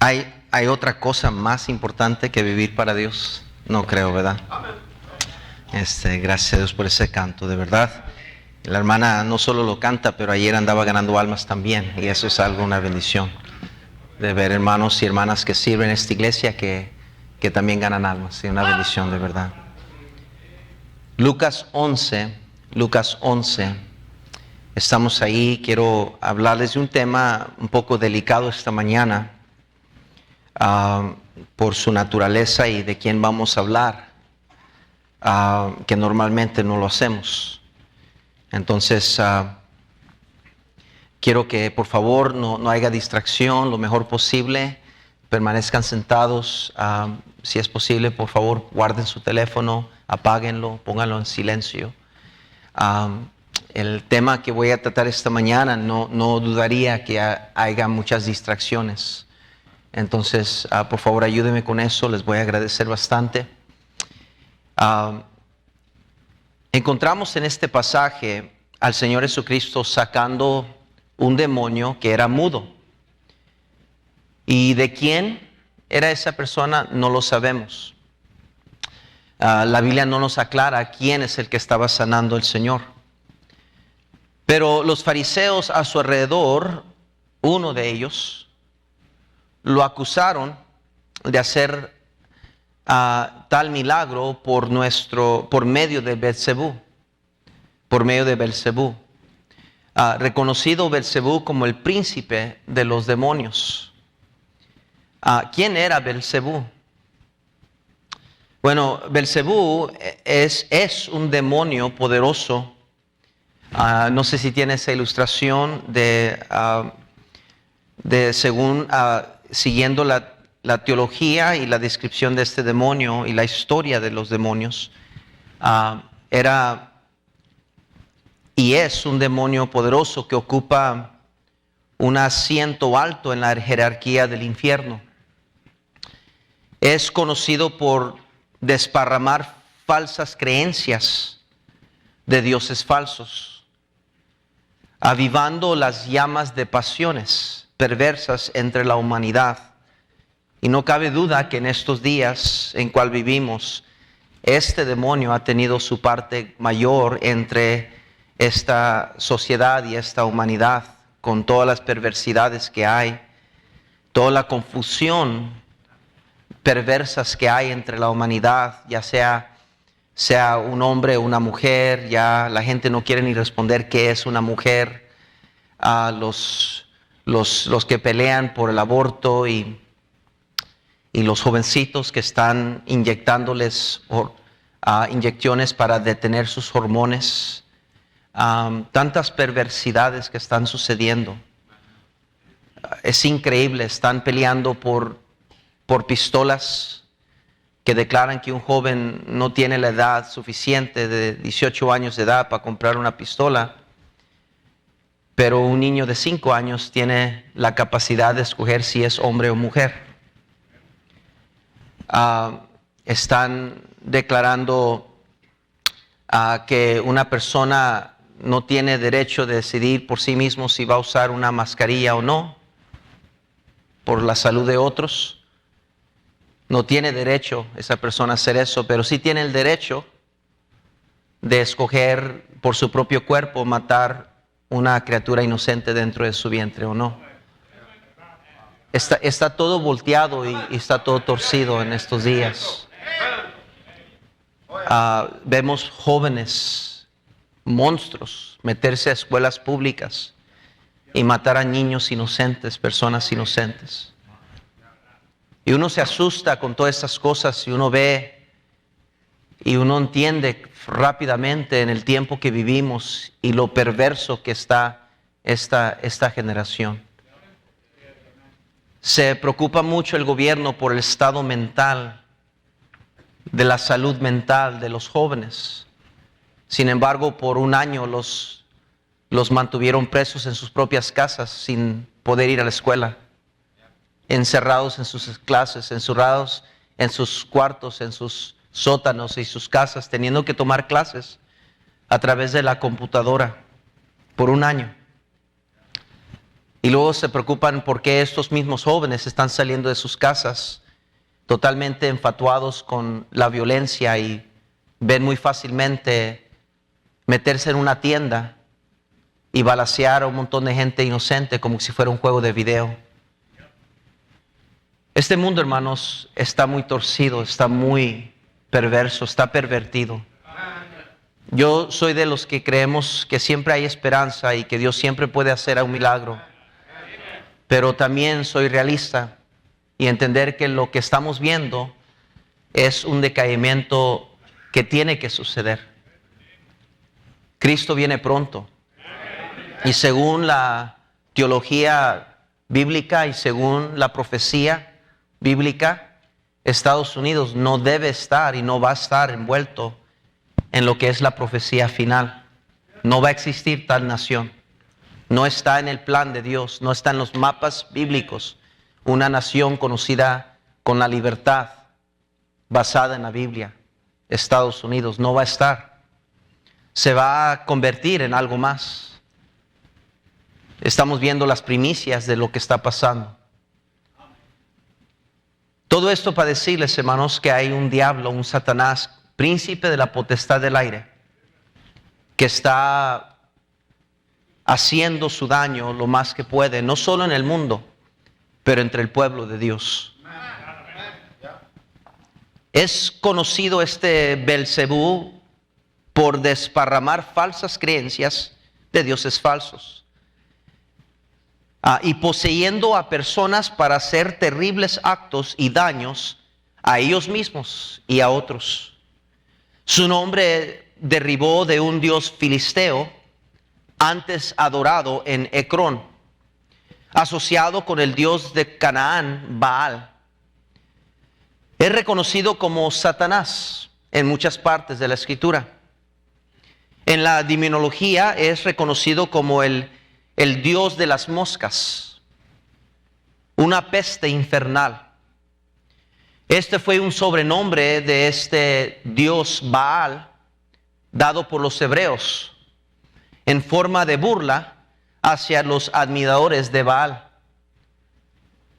¿Hay otra cosa más importante que vivir para Dios? No creo, ¿verdad? Gracias a Dios por ese canto, de verdad. La hermana no solo lo canta, pero ayer andaba ganando almas también, y eso es algo, una bendición, de ver hermanos y hermanas que sirven en esta iglesia que también ganan almas, y una bendición de verdad. Lucas 11, estamos ahí. Quiero hablarles de un tema un poco delicado esta mañana, por su naturaleza y de quién vamos a hablar, que normalmente no lo hacemos. Entonces, quiero que por favor no haya distracción, lo mejor posible, permanezcan sentados. Si es posible, por favor, guarden su teléfono, apáguenlo, pónganlo en silencio. El tema que voy a tratar esta mañana, no dudaría que haya muchas distracciones. Entonces, por favor, ayúdenme con eso, les voy a agradecer bastante. Encontramos en este pasaje al Señor Jesucristo sacando un demonio que era mudo. ¿Y de quién era esa persona? No lo sabemos. La Biblia no nos aclara quién es el que estaba sanando el Señor. Pero los fariseos a su alrededor, uno de ellos, lo acusaron de hacer tal milagro por medio de Belcebú. Reconocido Belcebú como el príncipe de los demonios. ¿Quién era Belcebú? Bueno, Belcebú es un demonio poderoso. No sé si tiene esa ilustración siguiendo la teología y la descripción de este demonio y la historia de los demonios. Era y es un demonio poderoso que ocupa un asiento alto en la jerarquía del infierno. Es conocido por desparramar falsas creencias de dioses falsos, avivando las llamas de pasiones perversas entre la humanidad. Y no cabe duda que en estos días en cual vivimos, este demonio ha tenido su parte mayor entre esta sociedad y esta humanidad, con todas las perversidades que hay, toda la confusión perversas que hay entre la humanidad, ya sea un hombre o una mujer. Ya la gente no quiere ni responder qué es una mujer. Los que pelean por el aborto y los jovencitos que están inyectándoles inyecciones para detener sus hormonas. Tantas perversidades que están sucediendo. Es increíble. Están peleando por pistolas que declaran que un joven no tiene la edad suficiente de 18 años de edad para comprar una pistola, pero un niño de 5 años tiene la capacidad de escoger si es hombre o mujer. Están declarando que una persona no tiene derecho de decidir por sí mismo si va a usar una mascarilla o no, por la salud de otros. No tiene derecho esa persona a hacer eso, pero sí tiene el derecho de escoger por su propio cuerpo matar una criatura inocente dentro de su vientre o no. Está todo volteado y está todo torcido en estos días. Vemos jóvenes, monstruos, meterse a escuelas públicas y matar a niños inocentes, personas inocentes. Y uno se asusta con todas estas cosas y uno ve y uno entiende rápidamente en el tiempo que vivimos y lo perverso que está esta generación. Se preocupa mucho el gobierno por el estado mental, de la salud mental de los jóvenes. Sin embargo, por un año los mantuvieron presos en sus propias casas sin poder ir a la escuela, encerrados en sus clases, encerrados en sus cuartos, en sus sótanos y sus casas, teniendo que tomar clases a través de la computadora por un año. Y luego se preocupan por qué estos mismos jóvenes están saliendo de sus casas totalmente enfatuados con la violencia y ven muy fácilmente meterse en una tienda y balacear a un montón de gente inocente como si fuera un juego de video. Este mundo, hermanos, está muy torcido, está muy perverso, está pervertido. Yo soy de los que creemos que siempre hay esperanza y que Dios siempre puede hacer un milagro. Pero también soy realista y entender que lo que estamos viendo es un decaimiento que tiene que suceder. Cristo viene pronto. Y según la teología bíblica y según la profecía bíblica, Estados Unidos no debe estar y no va a estar envuelto en lo que es la profecía final. No va a existir tal nación. No está en el plan de Dios, no está en los mapas bíblicos. Una nación conocida con la libertad basada en la Biblia, Estados Unidos, no va a estar. Se va a convertir en algo más. Estamos viendo las primicias de lo que está pasando. Todo esto para decirles, hermanos, que hay un diablo, un Satanás, príncipe de la potestad del aire, que está haciendo su daño lo más que puede, no solo en el mundo, pero entre el pueblo de Dios. Es conocido este Belcebú por desparramar falsas creencias de dioses falsos. Y poseyendo a personas para hacer terribles actos y daños a ellos mismos y a otros. Su nombre derribó de un dios filisteo antes adorado en Ecrón, asociado con el dios de Canaán, Baal. Es reconocido como Satanás en muchas partes de la Escritura. En la demonología es reconocido como el dios de las moscas, una peste infernal. Este fue un sobrenombre de este dios Baal, dado por los hebreos, en forma de burla hacia los admiradores de Baal.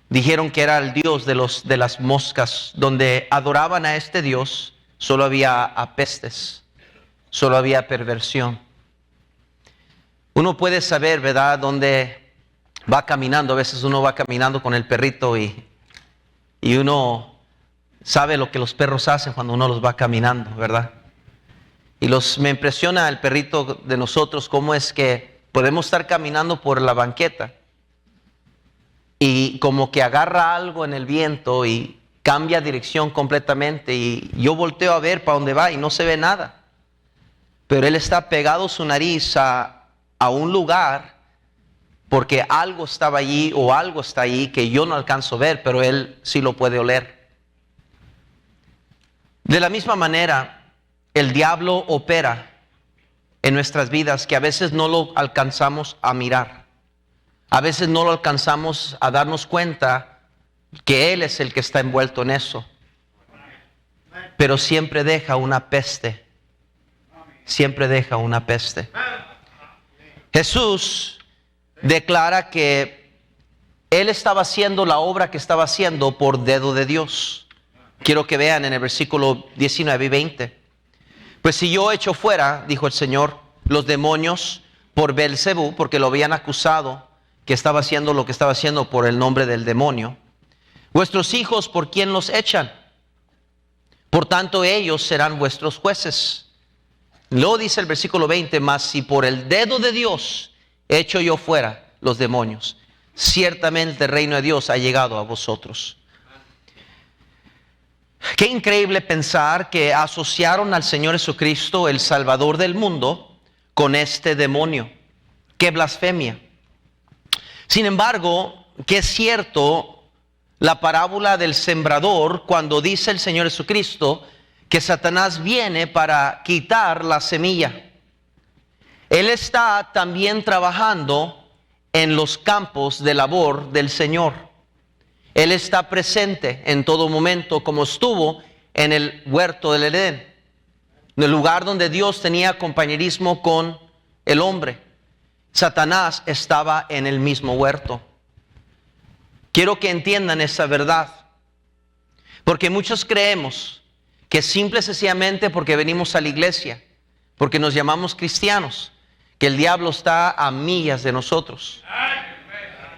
Dijeron que era el dios de las moscas. Donde adoraban a este dios, solo había apestes, solo había perversión. Uno puede saber, ¿verdad?, dónde va caminando. A veces uno va caminando con el perrito y uno sabe lo que los perros hacen cuando uno los va caminando, ¿verdad? Y me impresiona el perrito de nosotros, cómo es que podemos estar caminando por la banqueta y como que agarra algo en el viento y cambia dirección completamente, y yo volteo a ver para dónde va y no se ve nada. Pero él está pegado su nariz a un lugar porque algo estaba allí o algo está allí que yo no alcanzo a ver, pero él sí lo puede oler. De la misma manera, el diablo opera en nuestras vidas que a veces no lo alcanzamos a mirar. A veces no lo alcanzamos a darnos cuenta que él es el que está envuelto en eso. Pero siempre deja una peste. Siempre deja una peste. Jesús declara que él estaba haciendo la obra que estaba haciendo por dedo de Dios. Quiero que vean en el versículo 19 y 20. Pues si yo echo fuera, dijo el Señor, los demonios por Belcebú, porque lo habían acusado que estaba haciendo lo que estaba haciendo por el nombre del demonio, vuestros hijos, ¿por quién los echan? Por tanto, ellos serán vuestros jueces. Luego dice el versículo 20, mas si por el dedo de Dios echo yo fuera los demonios, ciertamente el reino de Dios ha llegado a vosotros. Qué increíble pensar que asociaron al Señor Jesucristo, el Salvador del mundo, con este demonio. Qué blasfemia. Sin embargo, que es cierto la parábola del sembrador cuando dice el Señor Jesucristo que Satanás viene para quitar la semilla. Él está también trabajando en los campos de labor del Señor. Él está presente en todo momento, como estuvo en el huerto del Edén, en el lugar donde Dios tenía compañerismo con el hombre. Satanás estaba en el mismo huerto. Quiero que entiendan esa verdad, porque muchos creemos que simple y sencillamente porque venimos a la iglesia, porque nos llamamos cristianos, que el diablo está a millas de nosotros,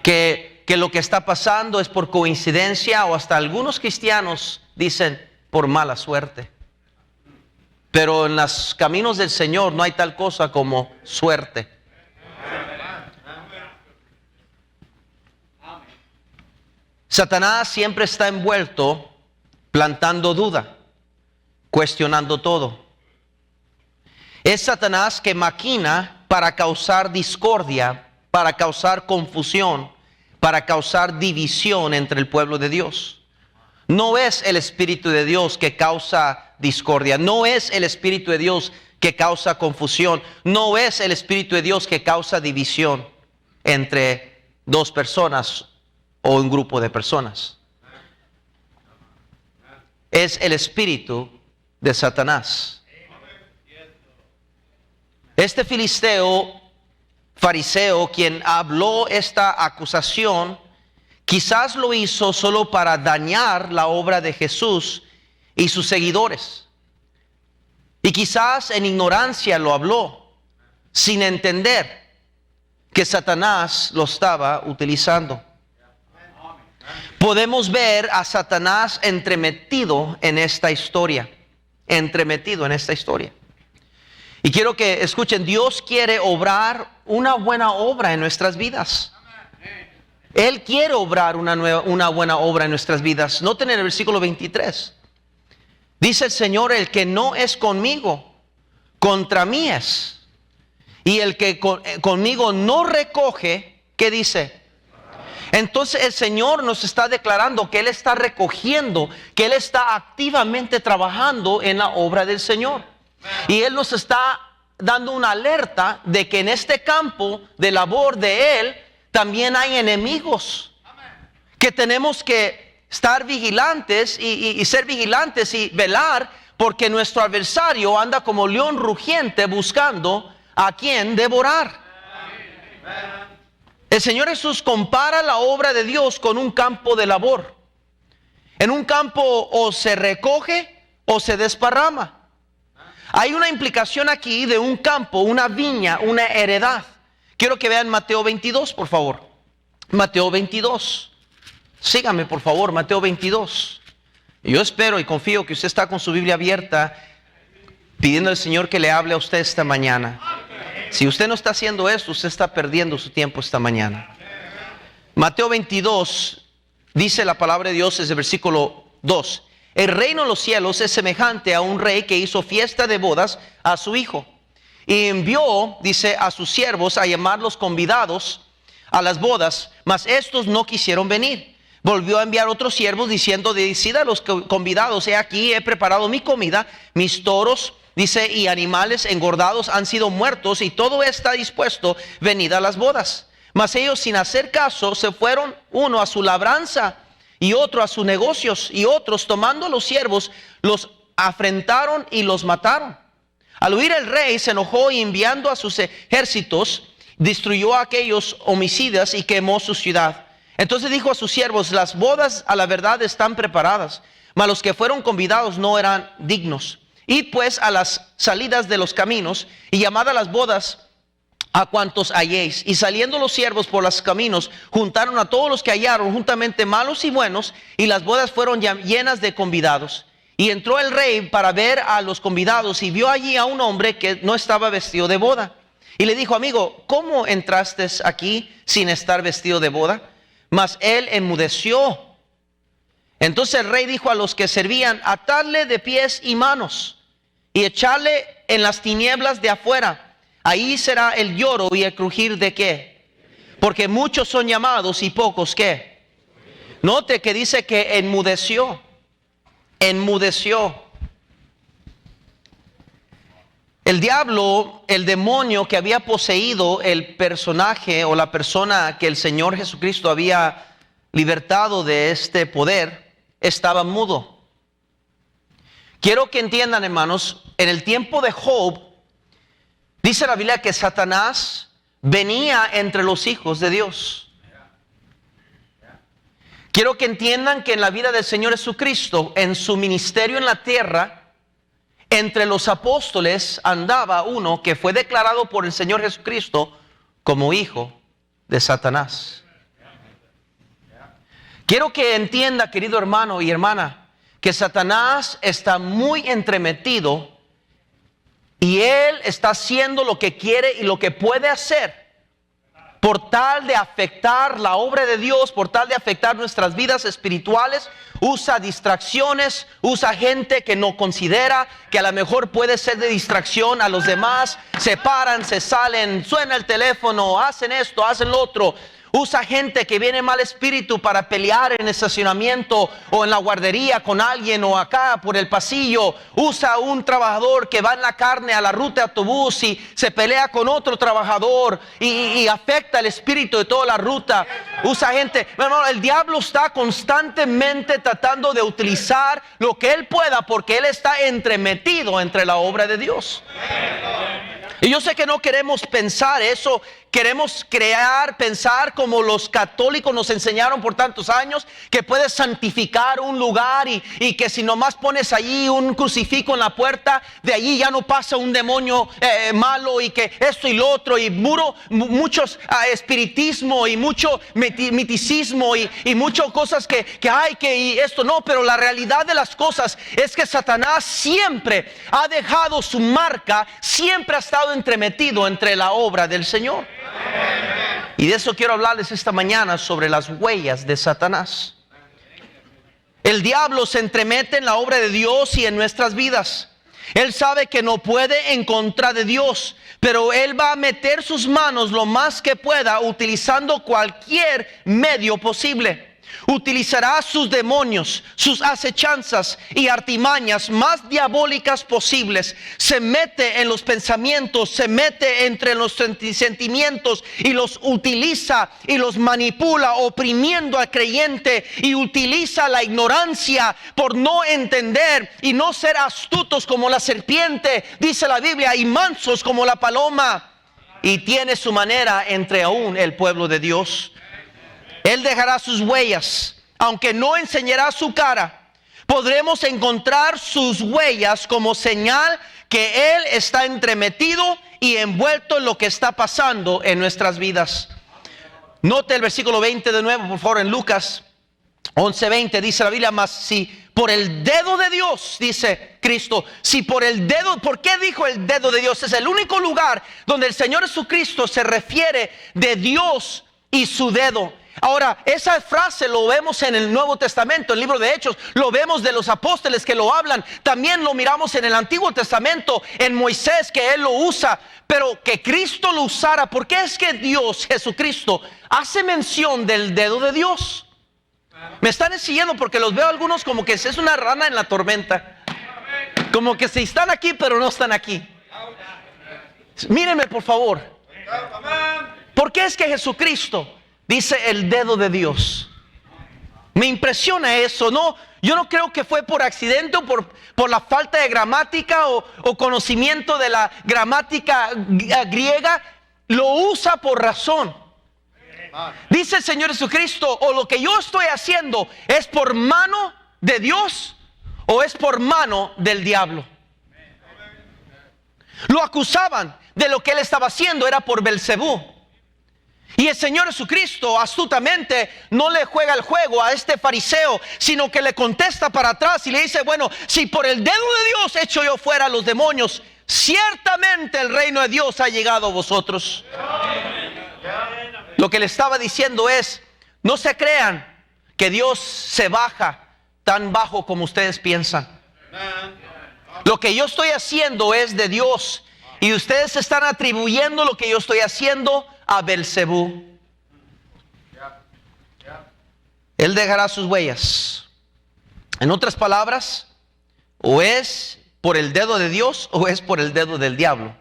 que lo que está pasando es por coincidencia, o hasta algunos cristianos dicen por mala suerte. Pero en los caminos del Señor no hay tal cosa como suerte. Satanás siempre está envuelto plantando duda, cuestionando todo. Es Satanás que maquina para causar discordia, para causar confusión, para causar división entre el pueblo de Dios. No es el Espíritu de Dios que causa discordia, no es el Espíritu de Dios que causa confusión, no es el Espíritu de Dios que causa división entre dos personas o un grupo de personas. Es el espíritu de Satanás. Este filisteo, fariseo, quien habló esta acusación, quizás lo hizo solo para dañar la obra de Jesús y sus seguidores. Y quizás en ignorancia lo habló, sin entender que Satanás lo estaba utilizando. Podemos ver a Satanás entremetido en esta historia. Y quiero que escuchen, Dios quiere obrar una buena obra en nuestras vidas. Él quiere obrar una buena obra en nuestras vidas. Noten en el versículo 23. Dice el Señor: el que no es conmigo, contra mí es. Y el que conmigo no recoge, ¿qué dice? Entonces el Señor nos está declarando que Él está recogiendo, que Él está activamente trabajando en la obra del Señor. Y Él nos está dando una alerta de que en este campo de labor de Él también hay enemigos. Que tenemos que estar vigilantes y ser vigilantes y velar, porque nuestro adversario anda como león rugiente buscando a quien devorar. El Señor Jesús compara la obra de Dios con un campo de labor. En un campo o se recoge o se desparrama. Hay una implicación aquí de un campo, una viña, una heredad. Quiero que vean Mateo 22, por favor. Mateo 22. Sígame, por favor, Mateo 22. Yo espero y confío que usted está con su Biblia abierta, pidiendo al Señor que le hable a usted esta mañana. Si usted no está haciendo esto, usted está perdiendo su tiempo esta mañana. Mateo 22, dice la palabra de Dios desde el versículo 2. El reino de los cielos es semejante a un rey que hizo fiesta de bodas a su hijo. Y envió, dice, a sus siervos a llamar los convidados a las bodas, mas estos no quisieron venir. Volvió a enviar otros siervos diciendo: decid a los convidados: he aquí, he preparado mi comida, mis toros, dice, y animales engordados han sido muertos, y todo está dispuesto, venid a las bodas. Mas ellos, sin hacer caso, se fueron, uno a su labranza y otro a sus negocios, y otros, tomando a los siervos, los afrentaron y los mataron. Al oír el rey se enojó, y enviando a sus ejércitos destruyó a aquellos homicidas y quemó su ciudad. Entonces dijo a sus siervos: las bodas a la verdad están preparadas, mas los que fueron convidados no eran dignos. Id pues a las salidas de los caminos y llamad a las bodas a cuantos halléis. Y saliendo los siervos por los caminos, juntaron a todos los que hallaron, juntamente malos y buenos, y las bodas fueron llenas de convidados. Y entró el rey para ver a los convidados, y vio allí a un hombre que no estaba vestido de boda. Y le dijo: amigo, ¿cómo entraste aquí sin estar vestido de boda? Mas él enmudeció. Entonces el rey dijo a los que servían: atadle de pies y manos y echarle en las tinieblas de afuera. Ahí será el lloro y el crujir de ¿qué? Porque muchos son llamados y pocos ¿qué? Note que dice que enmudeció. El diablo, el demonio que había poseído el personaje o la persona que el Señor Jesucristo había libertado de este poder, estaba mudo. Quiero que entiendan, hermanos, en el tiempo de Job, dice la Biblia que Satanás venía entre los hijos de Dios. Quiero que entiendan que en la vida del Señor Jesucristo, en su ministerio en la tierra, entre los apóstoles andaba uno que fue declarado por el Señor Jesucristo como hijo de Satanás. Quiero que entienda, querido hermano y hermana, que Satanás está muy entremetido y él está haciendo lo que quiere y lo que puede hacer por tal de afectar la obra de Dios, por tal de afectar nuestras vidas espirituales. Usa distracciones, usa gente que no considera que a lo mejor puede ser de distracción a los demás. Se paran, se salen, suena el teléfono, hacen esto, hacen lo otro. Usa gente que viene mal espíritu para pelear en el estacionamiento o en la guardería con alguien o acá por el pasillo. Usa un trabajador que va en la carne a la ruta de autobús y se pelea con otro trabajador y afecta el espíritu de toda la ruta. Usa gente, hermano, el diablo está constantemente tratando de utilizar lo que él pueda porque él está entremetido entre la obra de Dios. Y yo sé que no queremos pensar eso, queremos pensar como los católicos nos enseñaron por tantos años, que puedes santificar un lugar y que si nomás pones allí un crucifijo en la puerta, de allí ya no pasa un demonio malo y que esto y lo otro, y muchos espiritismo y mucho miticismo y muchas cosas que hay y esto no, pero la realidad de las cosas es que Satanás siempre ha dejado su marca, siempre ha estado entremetido entre la obra del Señor. Y de eso quiero hablarles esta mañana, sobre las huellas de Satanás. El diablo se entremete en la obra de Dios y en nuestras vidas. Él sabe que no puede en contra de Dios, pero él va a meter sus manos lo más que pueda, utilizando cualquier medio posible. Utilizará sus demonios, sus acechanzas y artimañas más diabólicas posibles. Se mete en los pensamientos, se mete entre los sentimientos y los utiliza y los manipula, oprimiendo al creyente, y utiliza la ignorancia por no entender y no ser astutos como la serpiente, dice la Biblia, y mansos como la paloma. Y tiene su manera entre aún el pueblo de Dios. Él dejará sus huellas, aunque no enseñará su cara. Podremos encontrar sus huellas como señal que Él está entremetido y envuelto en lo que está pasando en nuestras vidas. Note el versículo 20 de nuevo, por favor, en Lucas 11:20, dice la Biblia: mas si por el dedo de Dios, dice Cristo, si por el dedo, ¿por qué dijo el dedo de Dios? Es el único lugar donde el Señor Jesucristo se refiere de Dios y su dedo. Ahora, esa frase lo vemos en el Nuevo Testamento, en el libro de Hechos, lo vemos de los apóstoles que lo hablan, también lo miramos en el Antiguo Testamento, en Moisés, que él lo usa, pero que Cristo lo usara. ¿Por qué es que Dios, Jesucristo, hace mención del dedo de Dios? Me están siguiendo porque los veo algunos como que es una rana en la tormenta, como que si están aquí pero no están aquí. Mírenme por favor, ¿por qué es que Jesucristo dice el dedo de Dios? Me impresiona eso, ¿no? Yo no creo que fue por accidente o por la falta de gramática o conocimiento de la gramática griega. Lo usa por razón. Dice el Señor Jesucristo: o lo que yo estoy haciendo es por mano de Dios o es por mano del diablo. Lo acusaban de lo que él estaba haciendo era por Belcebú. Y el Señor Jesucristo astutamente no le juega el juego a este fariseo, sino que le contesta para atrás y le dice: bueno, si por el dedo de Dios echo yo fuera a los demonios, ciertamente el reino de Dios ha llegado a vosotros. Lo que le estaba diciendo es: no se crean que Dios se baja tan bajo como ustedes piensan. Lo que yo estoy haciendo es de Dios, y ustedes están atribuyendo lo que yo estoy haciendo a Belcebú. Él dejará sus huellas. En otras palabras, o es por el dedo de Dios o es por el dedo del diablo.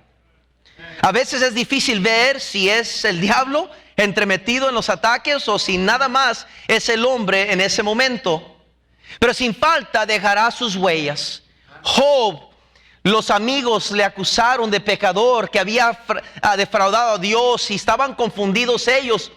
A veces es difícil ver si es el diablo entremetido en los ataques o si nada más es el hombre en ese momento. Pero sin falta dejará sus huellas. Job Los amigos le acusaron de pecador, que había defraudado a Dios, y estaban confundidos ellos.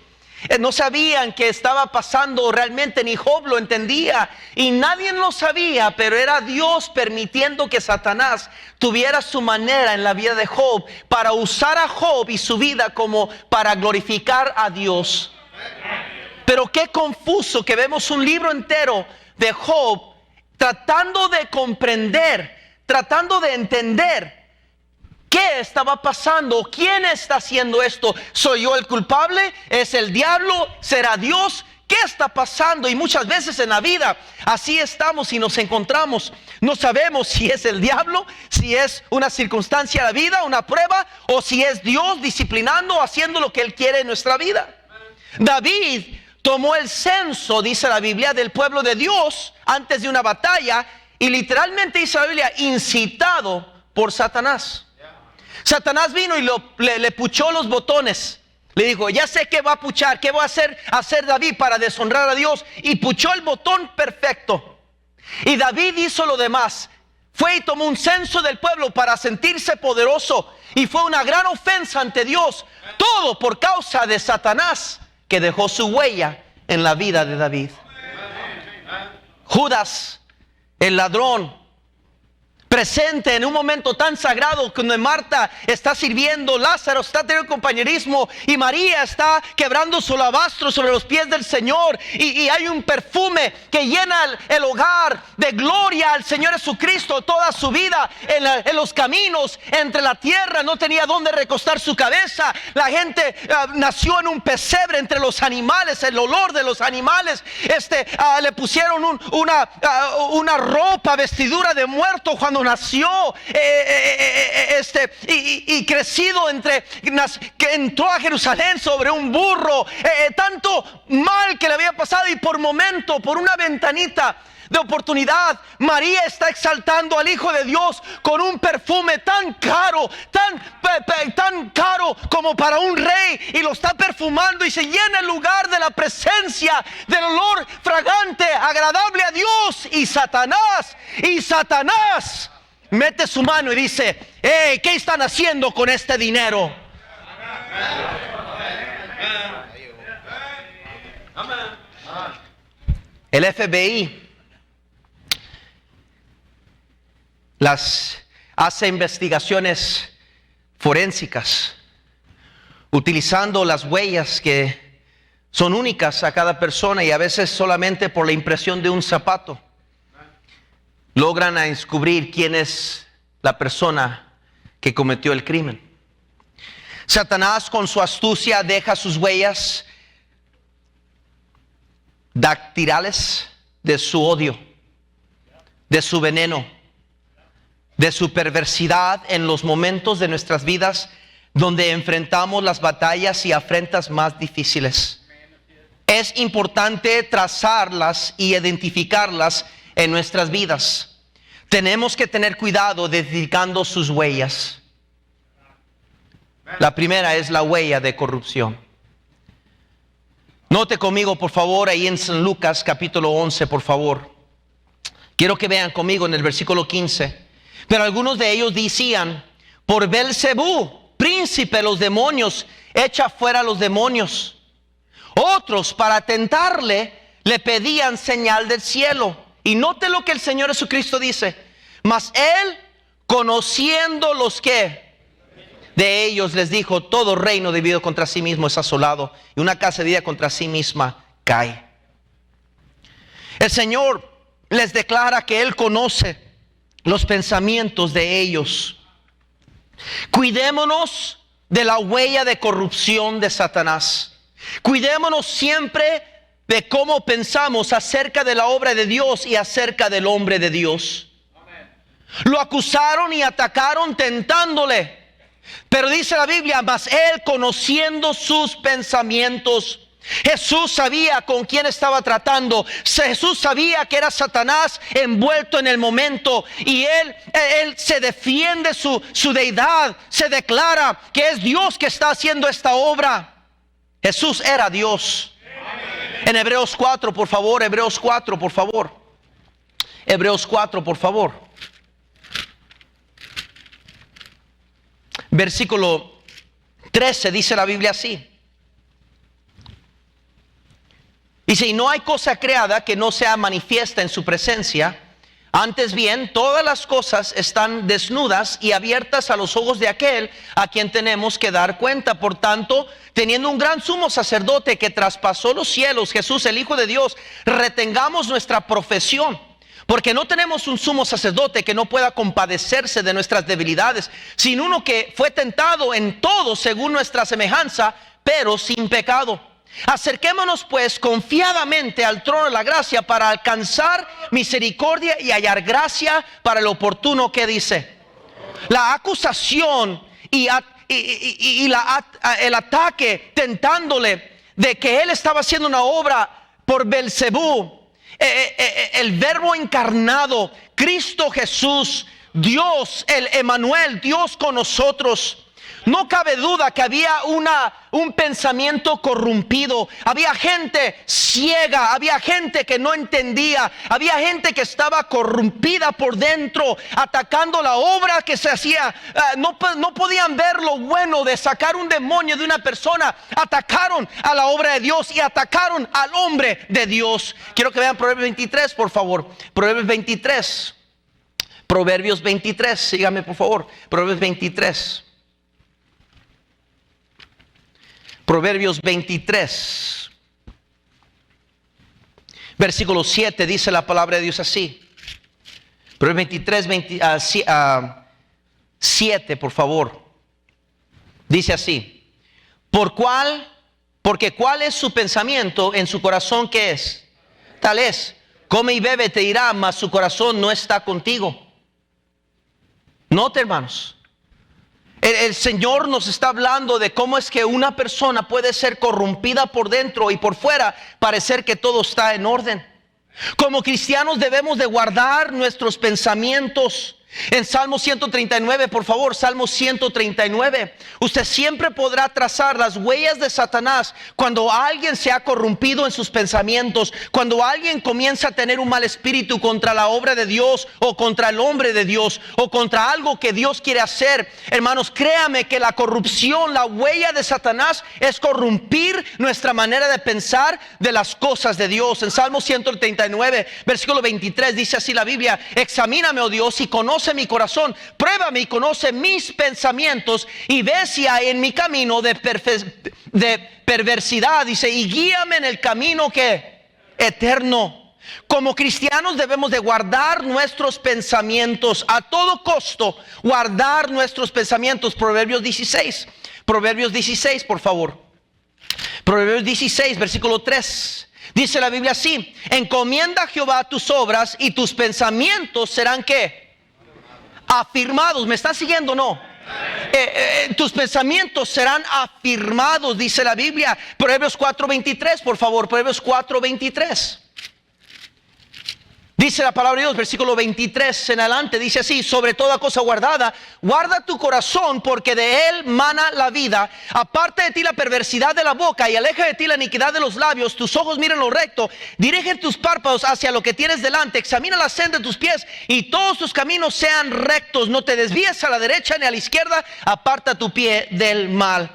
No sabían qué estaba pasando realmente, ni Job lo entendía y nadie lo sabía, pero era Dios permitiendo que Satanás tuviera su manera en la vida de Job para usar a Job y su vida como para glorificar a Dios. Pero qué confuso que vemos un libro entero de Job tratando de comprender, tratando de entender ¿qué estaba pasando? ¿Quién está haciendo esto? ¿Soy yo el culpable? ¿Es el diablo? ¿Será Dios? ¿Qué está pasando? Y muchas veces en la vida así estamos y nos encontramos. No sabemos si es el diablo, si es una circunstancia de la vida, una prueba, o si es Dios disciplinando, haciendo lo que Él quiere en nuestra vida. David tomó el censo, dice la Biblia, del pueblo de Dios antes de una batalla, y literalmente dice la Biblia, incitado por Satanás. Satanás vino y le puchó los botones. Le dijo, ya sé qué va a puchar, qué va a hacer David para deshonrar a Dios. Y puchó el botón perfecto. Y David hizo lo demás. Fue y tomó un censo del pueblo para sentirse poderoso. Y fue una gran ofensa ante Dios. Todo por causa de Satanás, que dejó su huella en la vida de David. Judas, el ladrón, presente en un momento tan sagrado, cuando Marta está sirviendo, Lázaro está teniendo compañerismo y María está quebrando su alabastro sobre los pies del Señor, y hay un perfume que llena el hogar de gloria al Señor Jesucristo. Toda su vida en los caminos entre la tierra, no tenía dónde recostar su cabeza. La gente nació en un pesebre entre los animales, el olor de los animales. Le pusieron una ropa, vestidura de muerto cuando nació, y crecido que entró a Jerusalén sobre un burro. Tanto mal que le había pasado, y por momento, por una ventanita de oportunidad, María está exaltando al Hijo de Dios con un perfume tan caro, tan caro como para un rey, y lo está perfumando y se llena el lugar de la presencia del olor fragante, agradable a Dios. Y Satanás mete su mano y dice, ¿qué están haciendo con este dinero? El FBI hace investigaciones forensicas utilizando las huellas que son únicas a cada persona, y a veces solamente por la impresión de un zapato logran descubrir quién es la persona que cometió el crimen. Satanás, con su astucia, deja sus huellas dactilares de su odio, de su veneno, de su perversidad en los momentos de nuestras vidas donde enfrentamos las batallas y afrentas más difíciles. Es importante trazarlas y identificarlas en nuestras vidas. Tenemos que tener cuidado identificando sus huellas. La primera es la huella de corrupción. Note conmigo, por favor, ahí en San Lucas capítulo 11, por favor. Quiero que vean conmigo en el versículo 15. Pero algunos de ellos decían, por Belzebú, príncipe de los demonios, echa fuera a los demonios. Otros, para tentarle, le pedían señal del cielo. Y note lo que el Señor Jesucristo dice. Mas él, conociendo los que de ellos, les dijo, todo reino dividido contra sí mismo es asolado, y una casa dividida contra sí misma cae. El Señor les declara que Él conoce los pensamientos de ellos. Cuidémonos de la huella de corrupción de Satanás. Cuidémonos siempre de cómo pensamos acerca de la obra de Dios y acerca del hombre de Dios. Lo acusaron y atacaron tentándole. Pero dice la Biblia, mas él, conociendo sus pensamientos, Jesús sabía con quién estaba tratando. Jesús sabía que era Satanás envuelto en el momento, y él se defiende su deidad, se declara que es Dios que está haciendo esta obra. Jesús era Dios. En Hebreos 4, por favor, Hebreos 4, por favor. Hebreos 4, por favor. versículo 13, dice la Biblia así. Dice, y no hay cosa creada que no sea manifiesta en su presencia. Antes bien, todas las cosas están desnudas y abiertas a los ojos de aquel a quien tenemos que dar cuenta. Por tanto, teniendo un gran sumo sacerdote que traspasó los cielos, Jesús, el Hijo de Dios, retengamos nuestra profesión. Porque no tenemos un sumo sacerdote que no pueda compadecerse de nuestras debilidades, sino uno que fue tentado en todo según nuestra semejanza, pero sin pecado. Acerquémonos pues confiadamente al trono de la gracia para alcanzar misericordia y hallar gracia para el oportuno. ¿Qué dice? La acusación y el ataque tentándole de que él estaba haciendo una obra por Belcebú, el verbo encarnado, Cristo Jesús, Dios, el Emmanuel, Dios con nosotros. No cabe duda que había un pensamiento corrompido. Había gente ciega, había gente que no entendía, había gente que estaba corrompida por dentro, atacando la obra que se hacía. No podían ver lo bueno de sacar un demonio de una persona. Atacaron a la obra de Dios y atacaron al hombre de Dios. Quiero que vean Proverbios 23, por favor. Proverbios 23. Proverbios 23, síganme por favor. Proverbios 23. Proverbios 23, versículo 7, dice la palabra de Dios así. Proverbios 23, 7, por favor. Dice así: porque cuál es su pensamiento en su corazón, ¿qué es? Tal es, come y bebe, te dirá, mas su corazón no está contigo. Note, hermanos. El Señor nos está hablando de cómo es que una persona puede ser corrompida por dentro y por fuera parecer que todo está en orden. Como cristianos debemos de guardar nuestros pensamientos. En Salmo 139, por favor, Salmo 139. Usted siempre podrá trazar las huellas de Satanás cuando alguien se ha corrompido en sus pensamientos, cuando alguien comienza a tener un mal espíritu contra la obra de Dios o contra el hombre de Dios o contra algo que Dios quiere hacer. Hermanos, créame que la corrupción, la huella de Satanás es corrompir nuestra manera de pensar de las cosas de Dios. En Salmo 139, versículo 23, dice así la Biblia: examíname, oh Dios, y conoce mi corazón, pruébame y conoce mis pensamientos, y ve si hay en mi camino de perversidad, dice, y guíame en el camino que eterno. Como cristianos debemos de guardar nuestros pensamientos a todo costo, guardar nuestros pensamientos. Proverbios 16, por favor. Proverbios 16, versículo 3. Dice la Biblia así: encomienda a Jehová tus obras y tus pensamientos serán ¿qué? Afirmados. ¿Me están siguiendo o no? Tus pensamientos serán afirmados, dice la Biblia. Proverbios 4:23, por favor. Proverbios 4:23. Dice la palabra de Dios, versículo 23 en adelante, dice así: sobre toda cosa guardada, guarda tu corazón, porque de él mana la vida. Aparta de ti la perversidad de la boca y aleja de ti la iniquidad de los labios. Tus ojos miren lo recto, dirige tus párpados hacia lo que tienes delante. Examina la senda de tus pies y todos tus caminos sean rectos. No te desvíes a la derecha ni a la izquierda, aparta tu pie del mal.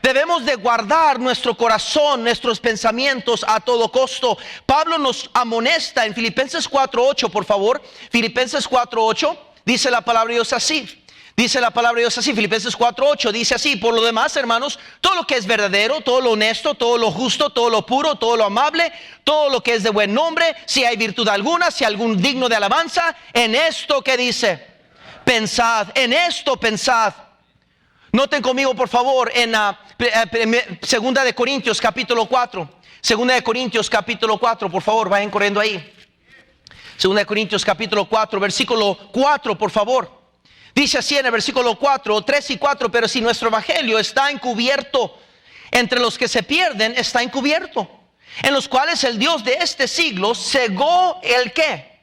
Debemos de guardar nuestro corazón, nuestros pensamientos a todo costo. Pablo nos amonesta en Filipenses 4:8, por favor. Filipenses 4:8, dice la palabra de Dios así. Dice la palabra de Dios así, Filipenses 4:8, dice así: por lo demás, hermanos, todo lo que es verdadero, todo lo honesto, todo lo justo, todo lo puro, todo lo amable, todo lo que es de buen nombre, si hay virtud alguna, si algún digno de alabanza, en esto que dice, pensad, en esto pensad. Noten conmigo, por favor, en Segunda de Corintios capítulo 4. Segunda de Corintios capítulo 4, por favor, vayan corriendo ahí. Segunda de Corintios capítulo 4, versículo 4, por favor. Dice así en el versículo 4, 3 y 4: pero si nuestro evangelio está encubierto, entre los que se pierden está encubierto, en los cuales el Dios de este siglo cegó el ¿qué?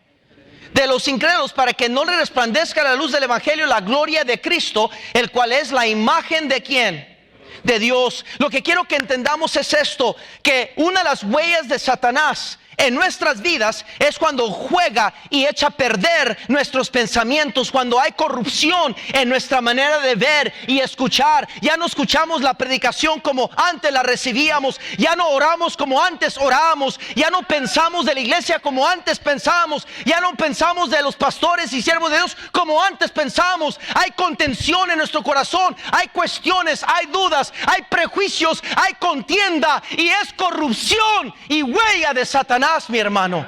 De los incrédulos, para que no le resplandezca la luz del evangelio, la gloria de Cristo, el cual es la imagen de ¿quién? De Dios. Lo que quiero que entendamos es esto: que una de las huellas de Satanás en nuestras vidas es cuando juega y echa a perder nuestros pensamientos, cuando hay corrupción en nuestra manera de ver y escuchar. Ya no escuchamos la predicación como antes la recibíamos, ya no oramos como antes orábamos, ya no pensamos de la iglesia como antes pensábamos, ya no pensamos de los pastores y siervos de Dios como antes pensábamos. Hay contención en nuestro corazón, hay cuestiones, hay dudas, hay prejuicios, hay contienda, y es corrupción y huella de Satanás, mi hermano.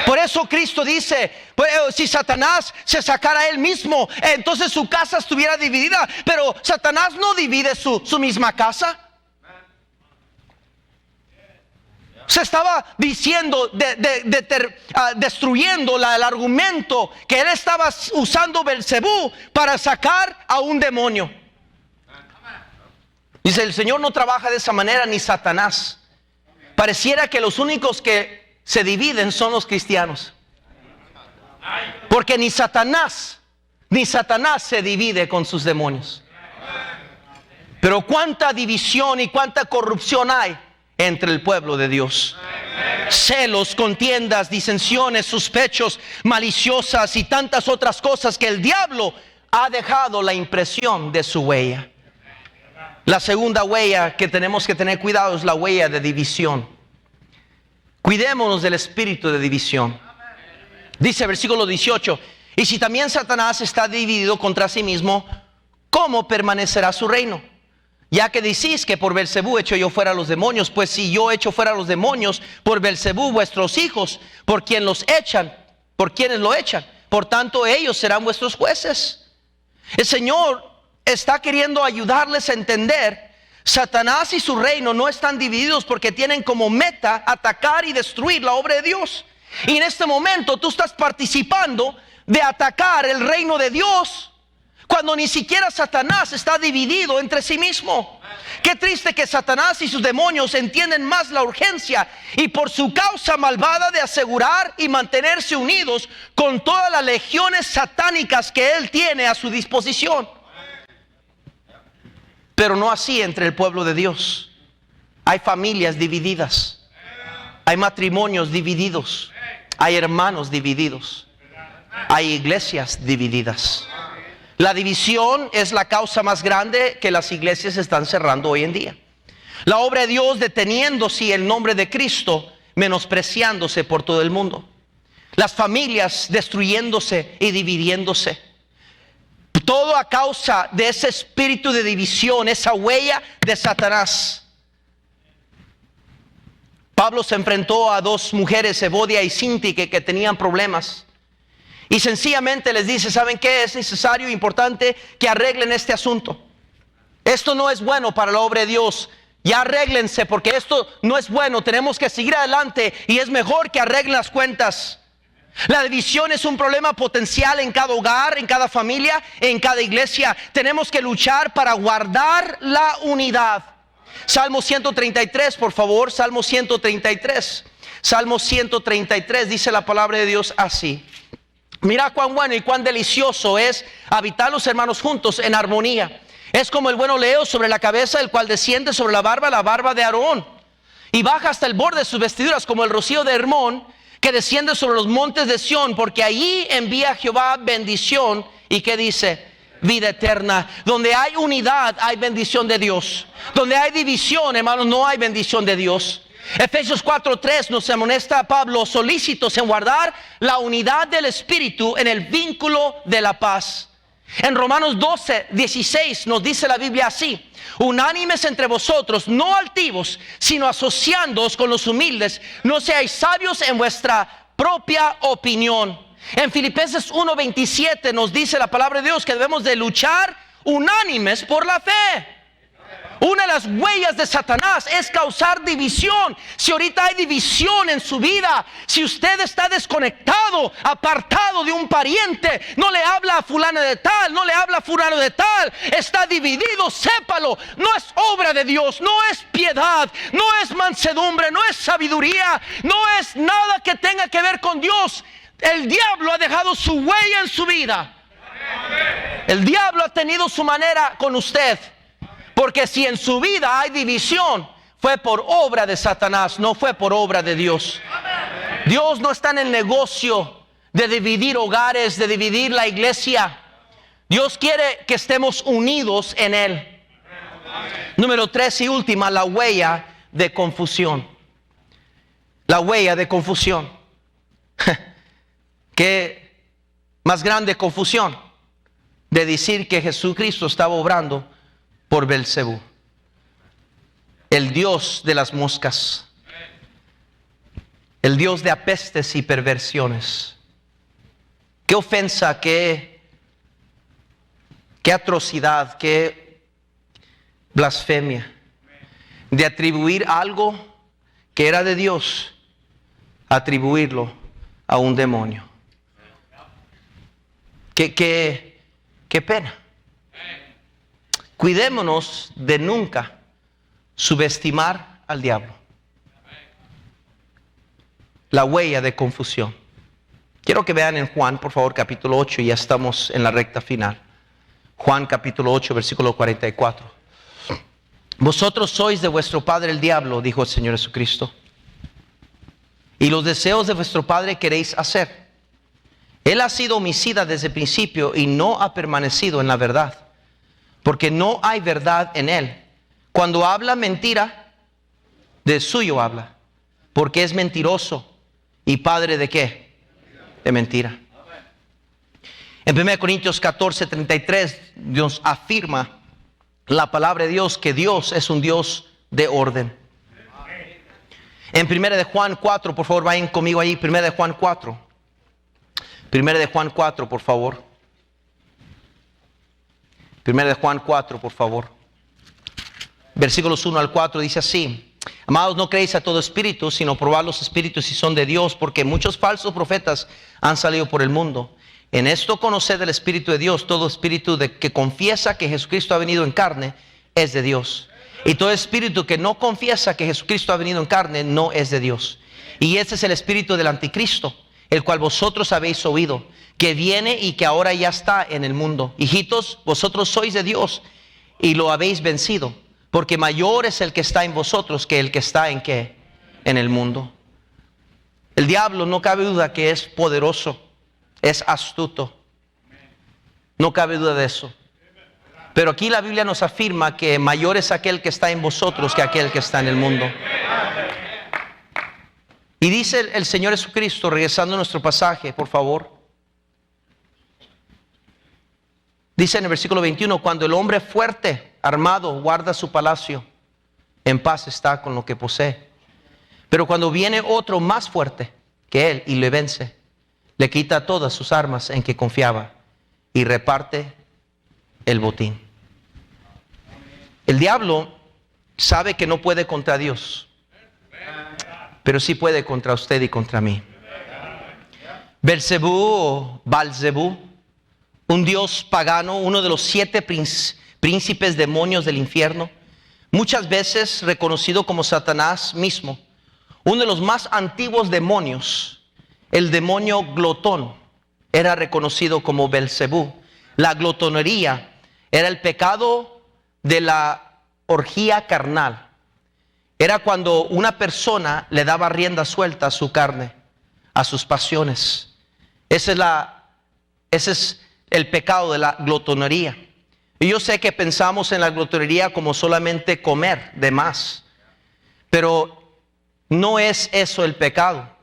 Por eso Cristo dice, si Satanás se sacara a él mismo, entonces su casa estuviera dividida. Pero Satanás no divide su misma casa. Se estaba diciendo, destruyendo el argumento que él estaba usando Belcebú para sacar a un demonio. Dice, el Señor no trabaja de esa manera, ni Satanás. Pareciera que los únicos que se dividen son los cristianos, porque ni Satanás se divide con sus demonios. Pero cuánta división y cuánta corrupción hay entre el pueblo de Dios. Celos, contiendas, disensiones, sospechos, maliciosas y tantas otras cosas que el diablo ha dejado la impresión de su huella. La segunda huella que tenemos que tener cuidado es la huella de división. Cuidémonos del espíritu de división. Dice versículo 18: y si también Satanás está dividido contra sí mismo, ¿cómo permanecerá su reino? Ya que decís que por Belcebú echo yo fuera a los demonios, pues si yo echo fuera a los demonios por Belcebú, vuestros hijos, ¿por quién los echan? ¿Por quiénes lo echan? Por tanto, ellos serán vuestros jueces. El Señor está queriendo ayudarles a entender: Satanás y su reino no están divididos porque tienen como meta atacar y destruir la obra de Dios. Y en este momento tú estás participando de atacar el reino de Dios, cuando ni siquiera Satanás está dividido entre sí mismo. Qué triste que Satanás y sus demonios entienden más la urgencia y por su causa malvada de asegurar y mantenerse unidos con todas las legiones satánicas que él tiene a su disposición. Pero no así entre el pueblo de Dios. Hay familias divididas, hay matrimonios divididos, hay hermanos divididos, hay iglesias divididas. La división es la causa más grande que las iglesias están cerrando hoy en día. La obra de Dios deteniéndose y el nombre de Cristo menospreciándose por todo el mundo. Las familias destruyéndose y dividiéndose. Todo a causa de ese espíritu de división, esa huella de Satanás. Pablo se enfrentó a dos mujeres, Evodia y Síntique, que tenían problemas. Y sencillamente les dice: ¿saben qué? Es necesario e importante que arreglen este asunto. Esto no es bueno para la obra de Dios. Ya arréglense, porque esto no es bueno. Tenemos que seguir adelante y es mejor que arreglen las cuentas. La división es un problema potencial en cada hogar, en cada familia, en cada iglesia. Tenemos que luchar para guardar la unidad. Salmo 133, por favor. Salmo 133. Salmo 133 dice la palabra de Dios así: mira cuán bueno y cuán delicioso es habitar los hermanos juntos en armonía. Es como el bueno leo sobre la cabeza, el cual desciende sobre la barba de Aarón, y baja hasta el borde de sus vestiduras, como el rocío de Hermón, que desciende sobre los montes de Sión, porque allí envía Jehová bendición. ¿Y qué dice? Vida eterna. Donde hay unidad hay bendición de Dios. Donde hay división, hermanos, no hay bendición de Dios. Efesios 4:3 nos amonesta a Pablo: solícitos en guardar la unidad del Espíritu en el vínculo de la paz. En Romanos 12:16 nos dice la Biblia así: unánimes entre vosotros, no altivos, sino asociándoos con los humildes. No seáis sabios en vuestra propia opinión. En Filipenses 1:27 nos dice la palabra de Dios que debemos de luchar unánimes por la fe. Una de las huellas de Satanás es causar división. Si ahorita hay división en su vida, si usted está desconectado, apartado de un pariente, no le habla a fulano de tal, no le habla a fulano de tal, está dividido, sépalo. No es obra de Dios, no es piedad, no es mansedumbre, no es sabiduría, no es nada que tenga que ver con Dios. El diablo ha dejado su huella en su vida. El diablo ha tenido su manera con usted. Porque si en su vida hay división, fue por obra de Satanás, no fue por obra de Dios. Dios no está en el negocio de dividir hogares, de dividir la iglesia. Dios quiere que estemos unidos en Él. Número 3 y última, la huella de confusión. La huella de confusión. ¿Qué más grande confusión? De decir que Jesucristo estaba obrando por Belcebú, el dios de las moscas, el dios de apestes y perversiones. Qué ofensa, qué atrocidad, qué blasfemia de atribuir algo que era de Dios, atribuirlo a un demonio. Qué pena. Cuidémonos de nunca subestimar al diablo. La huella de confusión. Quiero que vean en Juan, por favor, capítulo 8, ya estamos en la recta final. Juan capítulo 8, versículo 44. Vosotros sois de vuestro padre el diablo, dijo el Señor Jesucristo, y los deseos de vuestro padre queréis hacer. Él ha sido homicida desde el principio y no ha permanecido en la verdad, porque no hay verdad en él. Cuando habla mentira, de suyo habla, porque es mentiroso y padre de ¿qué? De mentira. En 1 Corintios 14, 33, Dios afirma la palabra de Dios, que Dios es un Dios de orden. En 1 de Juan 4, por favor, vayan conmigo ahí, 1 de Juan 4. 1 de Juan 4, por favor. 1 de Juan 4, por favor. Versículos 1 al 4 dice así: Amados, no creéis a todo espíritu, sino probad los espíritus si son de Dios, porque muchos falsos profetas han salido por el mundo. En esto conoced el Espíritu de Dios. Todo espíritu que confiesa que Jesucristo ha venido en carne es de Dios. Y todo espíritu que no confiesa que Jesucristo ha venido en carne no es de Dios. Y este es el espíritu del anticristo, el cual vosotros habéis oído, que viene y que ahora ya está en el mundo. Hijitos, vosotros sois de Dios y lo habéis vencido, porque mayor es el que está en vosotros que el que está en ¿qué? En el mundo. El diablo, no cabe duda que es poderoso, es astuto. No cabe duda de eso. Pero aquí la Biblia nos afirma que mayor es aquel que está en vosotros que aquel que está en el mundo. Y dice el Señor Jesucristo, regresando a nuestro pasaje, por favor. Dice en el versículo 21, cuando el hombre fuerte, armado, guarda su palacio, en paz está con lo que posee. Pero cuando viene otro más fuerte que él y le vence, le quita todas sus armas en que confiaba y reparte el botín. El diablo sabe que no puede contra Dios, pero sí puede contra usted y contra mí. Belcebú o Balzebú, un dios pagano, uno de los 7 príncipes demonios del infierno, muchas veces reconocido como Satanás mismo, uno de los más antiguos demonios, el demonio glotón, era reconocido como Belcebú. La glotonería era el pecado de la orgía carnal. Era cuando una persona le daba rienda suelta a su carne, a sus pasiones. Ese es el pecado de la glotonería. Y yo sé que pensamos en la glotonería como solamente comer de más, pero no es eso el pecado.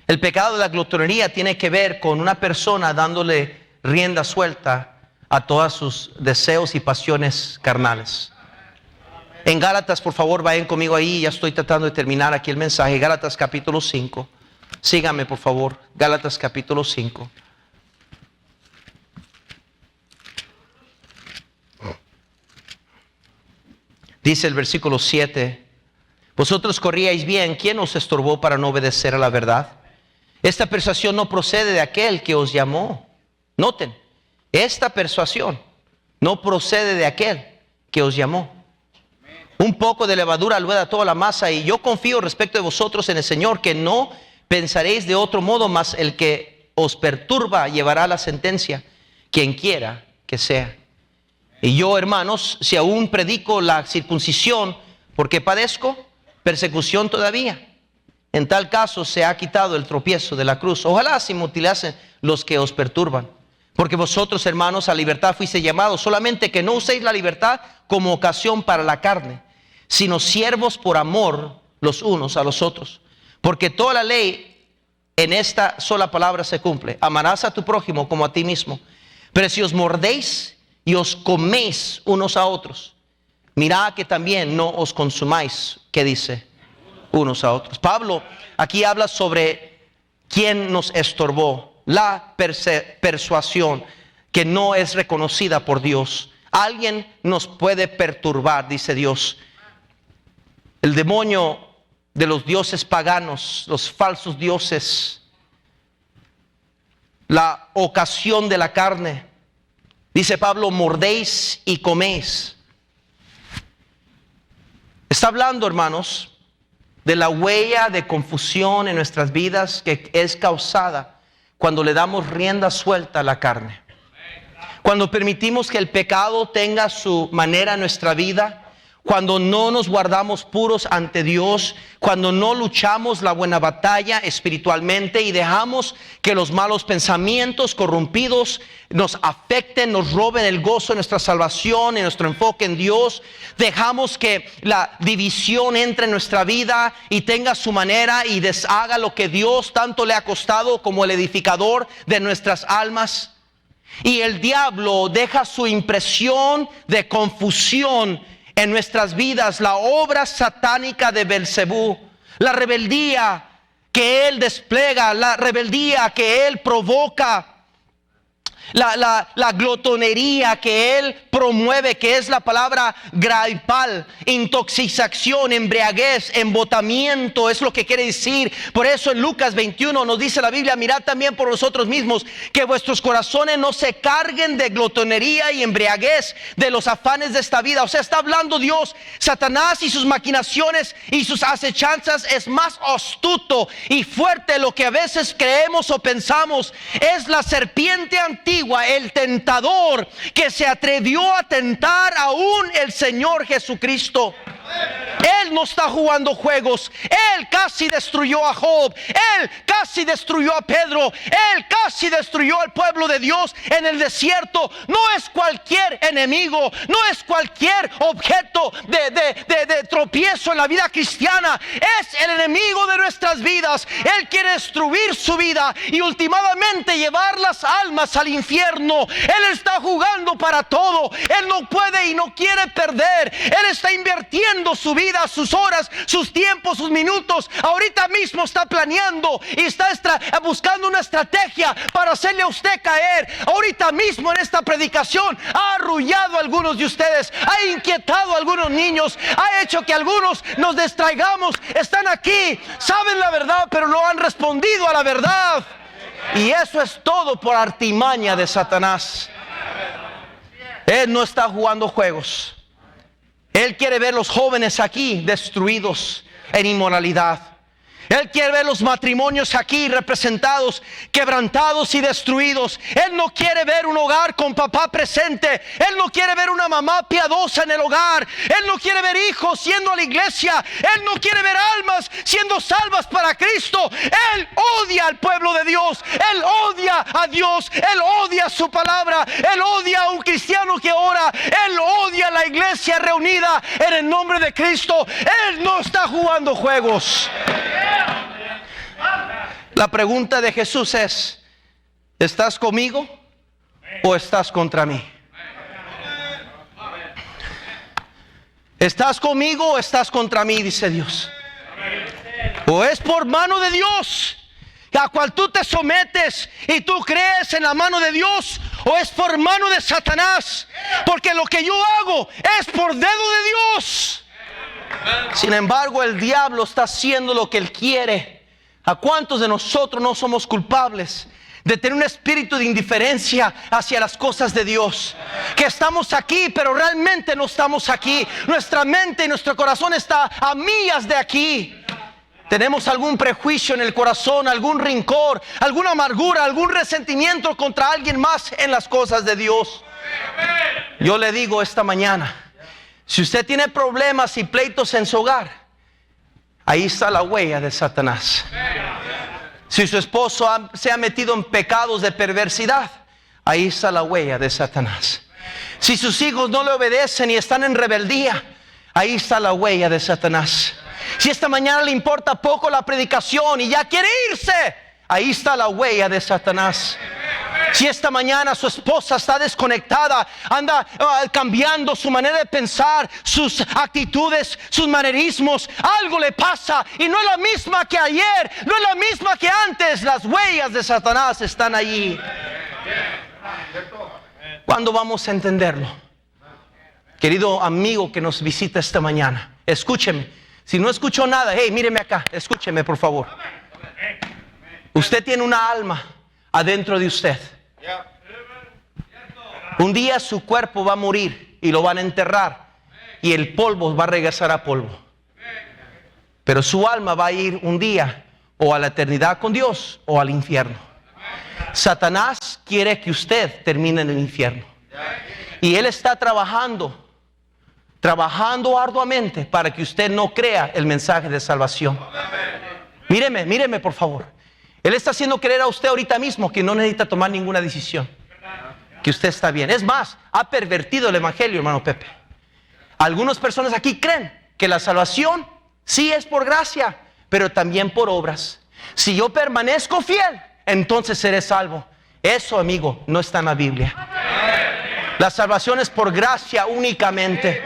El pecado de la glotonería tiene que ver con una persona dándole rienda suelta a todos sus deseos y pasiones carnales. En Gálatas, por favor, vayan conmigo ahí, ya estoy tratando de terminar aquí el mensaje. Gálatas capítulo 5. Síganme, por favor. Gálatas capítulo 5. Dice el versículo 7. Vosotros corríais bien, ¿quién os estorbó para no obedecer a la verdad? Esta persuasión no procede de aquel que os llamó. Noten, esta persuasión no procede de aquel que os llamó. Un poco de levadura lueda toda la masa, y yo confío respecto de vosotros en el Señor, que no pensaréis de otro modo, mas el que os perturba llevará la sentencia, quien quiera que sea. Y yo, hermanos, si aún predico la circuncisión, ¿por qué padezco persecución todavía? En tal caso se ha quitado el tropiezo de la cruz. Ojalá se mutilasen los que os perturban. Porque vosotros, hermanos, a libertad fuisteis llamados, solamente que no uséis la libertad como ocasión para la carne, sino siervos por amor los unos a los otros. Porque toda la ley en esta sola palabra se cumple: amarás a tu prójimo como a ti mismo. Pero si os mordéis y os coméis unos a otros, mirad que también no os consumáis. ¿Qué dice? Unos a otros. Pablo aquí habla sobre quién nos estorbó. La persuasión que no es reconocida por Dios. Alguien nos puede perturbar, dice Dios. El demonio de los dioses paganos, los falsos dioses, la ocasión de la carne. Dice Pablo: mordéis y coméis. Está hablando, hermanos, de la huella de confusión en nuestras vidas que es causada cuando le damos rienda suelta a la carne. Cuando permitimos que el pecado tenga su manera en nuestra vida. Cuando no nos guardamos puros ante Dios. Cuando no luchamos la buena batalla espiritualmente y dejamos que los malos pensamientos corrompidos nos afecten, nos roben el gozo de nuestra salvación y nuestro enfoque en Dios. Dejamos que la división entre en nuestra vida y tenga su manera y deshaga lo que Dios tanto le ha costado como el edificador de nuestras almas. Y el diablo deja su impresión de confusión en nuestras vidas, la obra satánica de Belcebú, la rebeldía que él despliega, la rebeldía que él provoca, la glotonería que él promueve, que es la palabra graipal, intoxicación, embriaguez, embotamiento, es lo que quiere decir. Por eso en Lucas 21 nos dice la Biblia: mirad también por vosotros mismos que vuestros corazones no se carguen de glotonería y embriaguez, de los afanes de esta vida. O sea, está hablando Dios. Satanás y sus maquinaciones y sus acechanzas es más astuto y fuerte de lo que a veces creemos o pensamos. Es la serpiente antigua, el tentador que se atrevió a tentar aún el Señor Jesucristo. Él no está jugando juegos. Él casi destruyó a Job. Él casi destruyó a Pedro. Él casi destruyó al pueblo de Dios en el desierto. No es cualquier enemigo. No es cualquier objeto de tropiezo en la vida cristiana. Es el enemigo de nuestras vidas. Él quiere destruir su vida y últimamente llevar las almas al infierno. Él está jugando para todo. Él no puede y no quiere perder. Él está invirtiendo su vida, sus horas, sus tiempos, sus minutos. Ahorita mismo está planeando y está buscando una estrategia para hacerle a usted caer. Ahorita mismo en esta predicación ha arrullado a algunos de ustedes, ha inquietado a algunos niños, ha hecho que algunos nos distraigamos. Están aquí, saben la verdad, pero no han respondido a la verdad. Y eso es todo por artimaña de Satanás. Él no está jugando juegos. Él quiere ver los jóvenes aquí destruidos en inmoralidad. Él quiere ver los matrimonios aquí representados, quebrantados y destruidos. Él no quiere ver un hogar con papá presente. Él no quiere ver una mamá piadosa en el hogar. Él no quiere ver hijos yendo a la iglesia. Él no quiere ver almas siendo salvas para Cristo. Él odia al pueblo de Dios. Él odia a Dios. Él odia su palabra. Él odia a un cristiano que ora. Él odia a la iglesia reunida en el nombre de Cristo. Él no está jugando juegos. La pregunta de Jesús es: ¿estás conmigo o estás contra mí? ¿Estás conmigo o estás contra mí? Dice Dios. O es por mano de Dios a cual tú te sometes y tú crees en la mano de Dios, o es por mano de Satanás, porque lo que yo hago es por dedo de Dios. Sin embargo, el diablo está haciendo lo que él quiere. ¿A cuántos de nosotros no somos culpables de tener un espíritu de indiferencia hacia las cosas de Dios? Que estamos aquí, pero realmente no estamos aquí. Nuestra mente y nuestro corazón está a millas de aquí. Tenemos algún prejuicio en el corazón, algún rencor, alguna amargura, algún resentimiento contra alguien más en las cosas de Dios. Yo le digo esta mañana: si usted tiene problemas y pleitos en su hogar, ahí está la huella de Satanás. Si su esposo se ha metido en pecados de perversidad, ahí está la huella de Satanás. Si sus hijos no le obedecen y están en rebeldía, ahí está la huella de Satanás. Si esta mañana le importa poco la predicación y ya quiere irse, ahí está la huella de Satanás. Si esta mañana su esposa está desconectada, anda cambiando su manera de pensar, sus actitudes, sus manerismos, algo le pasa y no es la misma que ayer, no es la misma que antes, las huellas de Satanás están allí. ¿Cuándo vamos a entenderlo? Querido amigo que nos visita esta mañana, escúcheme. Si no escuchó nada, hey, míreme acá, escúcheme por favor. Usted tiene una alma adentro de usted. Un día su cuerpo va a morir y lo van a enterrar y el polvo va a regresar a polvo. Pero su alma va a ir un día o a la eternidad con Dios o al infierno. Satanás quiere que usted termine en el infierno. Y él está trabajando arduamente para que usted no crea el mensaje de salvación. Míreme por favor. Él está haciendo creer a usted ahorita mismo que no necesita tomar ninguna decisión, que usted está bien. Es más, ha pervertido el evangelio, hermano Pepe. Algunas personas aquí creen que la salvación sí es por gracia, pero también por obras. Si yo permanezco fiel, entonces seré salvo. Eso, amigo, no está en la Biblia. La salvación es por gracia únicamente,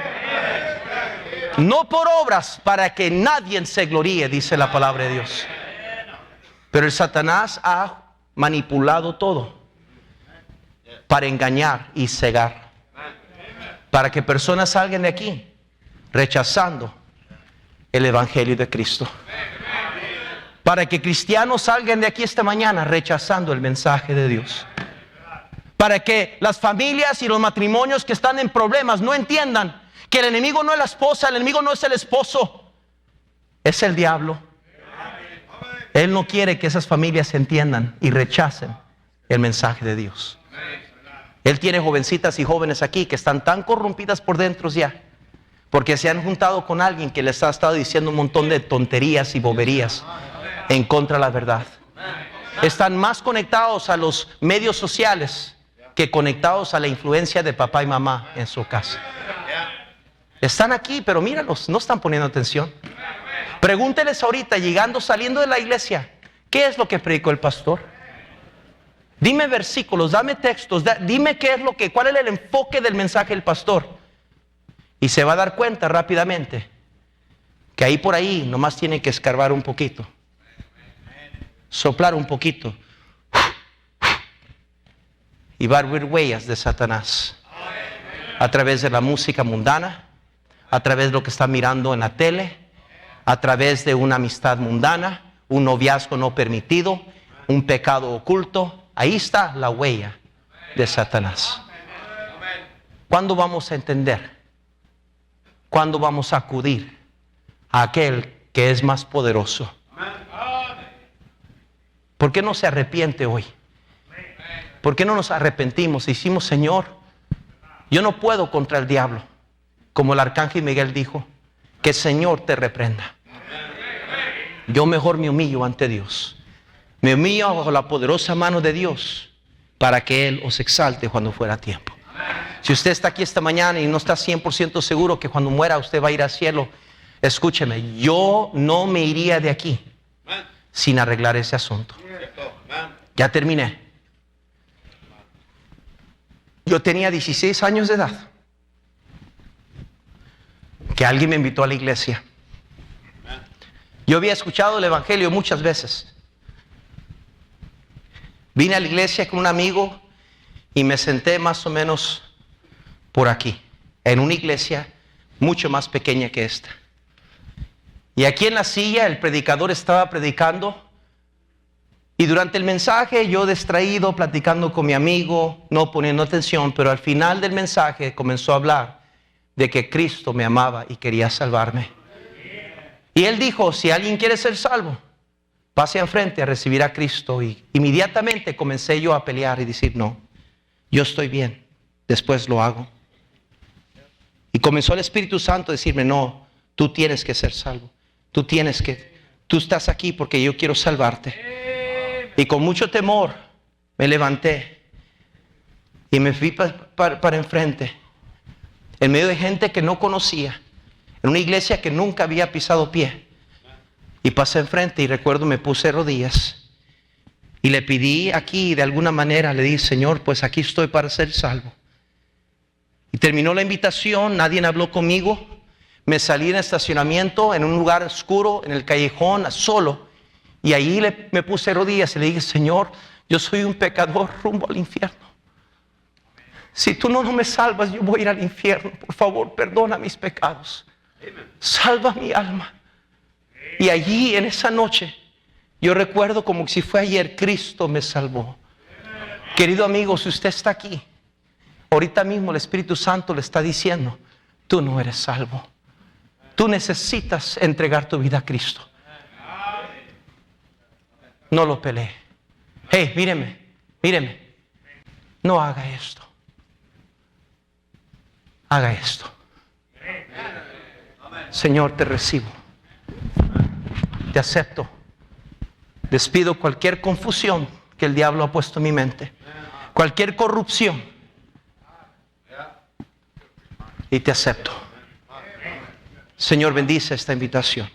no por obras, para que nadie se gloríe, dice la palabra de Dios. Pero el Satanás ha manipulado todo para engañar y cegar, para que personas salgan de aquí rechazando el evangelio de Cristo, para que cristianos salgan de aquí esta mañana rechazando el mensaje de Dios, para que las familias y los matrimonios que están en problemas no entiendan que el enemigo no es la esposa, el enemigo no es el esposo, es el diablo. Él no quiere que esas familias entiendan y rechacen el mensaje de Dios. Él tiene jovencitas y jóvenes aquí que están tan corrompidas por dentro ya, porque se han juntado con alguien que les ha estado diciendo un montón de tonterías y boberías en contra de la verdad. Están más conectados a los medios sociales que conectados a la influencia de papá y mamá en su casa. Están aquí, pero míralos, no están poniendo atención. Pregúnteles ahorita, saliendo de la iglesia, ¿qué es lo que predicó el pastor? Dime versículos, dame textos, dime cuál es el enfoque del mensaje del pastor. Y se va a dar cuenta rápidamente que ahí por ahí nomás tiene que escarbar un poquito, soplar un poquito, y va a haber huellas de Satanás a través de la música mundana, a través de lo que está mirando en la tele, a través de una amistad mundana, un noviazgo no permitido, un pecado oculto. Ahí está la huella de Satanás. ¿Cuándo vamos a entender? ¿Cuándo vamos a acudir a aquel que es más poderoso? ¿Por qué no se arrepiente hoy? ¿Por qué no nos arrepentimos y decimos, Señor, yo no puedo contra el diablo? Como el arcángel Miguel dijo, que el Señor te reprenda. Yo mejor me humillo ante Dios. Me humillo bajo la poderosa mano de Dios para que Él os exalte cuando fuera tiempo. Si usted está aquí esta mañana y no está 100% seguro que cuando muera usted va a ir al cielo, escúcheme, yo no me iría de aquí sin arreglar ese asunto. Ya terminé. Yo tenía 16 años de edad, que alguien me invitó a la iglesia. Yo había escuchado el evangelio muchas veces. Vine a la iglesia con un amigo y me senté más o menos por aquí, en una iglesia mucho más pequeña que esta. Y aquí en la silla el predicador estaba predicando, y durante el mensaje yo distraído, platicando con mi amigo, no poniendo atención, pero al final del mensaje comenzó a hablar de que Cristo me amaba y quería salvarme. Y él dijo, si alguien quiere ser salvo, pase enfrente a recibir a Cristo. Y inmediatamente comencé yo a pelear y decir, no, yo estoy bien, después lo hago. Y comenzó el Espíritu Santo a decirme, no, tú tienes que ser salvo. tú estás aquí porque yo quiero salvarte. Y con mucho temor me levanté y me fui para enfrente, en medio de gente que no conocía, en una iglesia que nunca había pisado pie. Y pasé enfrente y recuerdo me puse rodillas y le pedí aquí, de alguna manera le dije: Señor, pues aquí estoy para ser salvo. Y terminó la invitación, nadie habló conmigo. Me salí en el estacionamiento, en un lugar oscuro, en el callejón, solo. Y ahí me puse rodillas y le dije: Señor, yo soy un pecador rumbo al infierno. Si tú no me salvas, yo voy a ir al infierno. Por favor, perdona mis pecados. Salva mi alma. Y allí, en esa noche, yo recuerdo como si fue ayer, Cristo me salvó. Querido amigo, si usted está aquí, ahorita mismo el Espíritu Santo le está diciendo: tú no eres salvo. Tú necesitas entregar tu vida a Cristo. No lo pelee. Hey, míreme. No haga esto. Haga esto. Señor, te recibo. Te acepto. Despido cualquier confusión que el diablo ha puesto en mi mente. Cualquier corrupción. Y te acepto. Señor, bendice esta invitación.